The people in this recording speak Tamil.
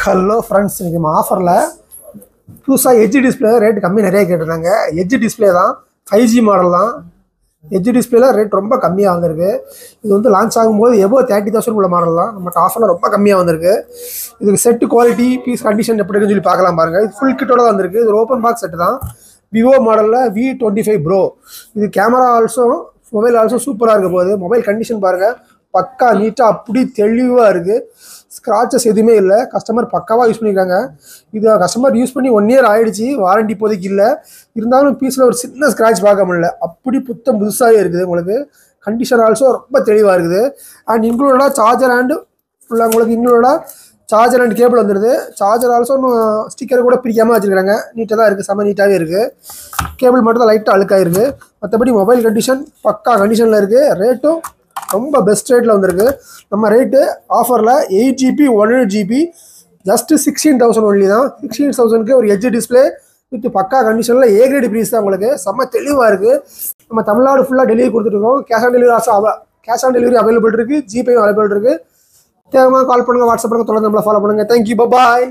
ஹலோ ஃப்ரெண்ட்ஸ், இன்றைக்கி நம்ம ஆஃபரில் புதுசாக எட்ஜ் டிஸ்பிளே ரேட் கம்மி நிறைய கேட்டிருந்தாங்க. எட்ஜ் டிஸ்பிளே தான், 5G மாடல் தான். எட்ஜ் டிஸ்பிளேல ரேட் ரொம்ப கம்மியாக வந்திருக்கு. இது வந்து லான்ச் ஆகும்போது எபோ 30,000 உள்ள மாடல் தான். நம்மகிட்ட ஆஃபரில் ரொம்ப கம்மியாக வந்திருக்கு. இதுக்கு செட்டு குவாலிட்டி பீஸ் கண்டிஷன் எப்படி இருக்குன்னு சொல்லி பார்க்கலாம் பாருங்கள். இது ஃபுல் கிட்டோட தான் வந்திருக்கு. இது ஓப்பன் பாக்ஸ் செட்டு தான். விவோ மாடலில் V25 ப்ரோ. இது கேமரா ஆல்சோ மொபைல் ஆல்சோ சூப்பராக இருக்க போகுது. மொபைல் கண்டிஷன் பாருங்கள், பக்கா நீட்டாக அப்படி தெளிவாக இருக்குது. ஸ்க்ராச்சஸ் எதுவுமே இல்லை. கஸ்டமர் பக்காவாக யூஸ் பண்ணியிருக்காங்க. இது கஸ்டமர் யூஸ் பண்ணி 1 இயர் ஆகிடுச்சு. வாரண்டி இப்போதைக்கு இல்லை. இருந்தாலும் பீஸில் ஒரு சின்ன ஸ்க்ராட்ச் பார்க்க முடியல. அப்படி புதுசாகவே இருக்குது. உங்களுக்கு கண்டிஷன் ஆல்சோ ரொம்ப தெளிவாக இருக்குது. அண்ட் இன்க்ளூடடாக சார்ஜர் அண்ட் ஃபுல்லாக உங்களுக்கு இன்க்ளூடடாக சார்ஜர் அண்ட் கேபிள் வந்துடுது. சார்ஜர் ஆல்சோ ஸ்டிக்கர் கூட பிரிக்காமல் வச்சுருக்காங்க. நீட்டாக தான் இருக்குது, செம்ம நீட்டாகவே இருக்குது. கேபிள் மட்டும் தான் லைட்டாக அழுக்காயிருக்கு. மற்றபடி மொபைல் கண்டிஷன் பக்கா கண்டிஷனில் இருக்குது. ரேட்டும் ரொம்ப பெஸ்ட் ரேட்டில் வந்திருக்கு. நம்ம ரேட்டு ஆஃபரில் 8GB 1GB ஜஸ்ட்டு 16,000 ஒன்லி தான். 16,000க்கு ஒரு எட்ஜ் டிஸ்பிளே வித் பக்கா கண்டிஷனில் ஏ கிரேட் ப்ரைஸ் தான். உங்களுக்கு செம்ம தெளிவாக இருக்குது. நம்ம தமிழ்நாடு ஃபுல்லாக டெலிவரி கொடுத்துருக்கோம். கேஷ் ஆன் டெலிவரி அவைலபிள் இருக்குது. ஜிபேயும் அவைலபிள் இருக்குது. தேவையான கால் பண்ணுங்கள், வாட்ஸ்அப் பண்ணுங்கள், தொடர்ந்து நம்மளை ஃபாலோ பண்ணுங்கள். தேங்க்யூ, பாய்.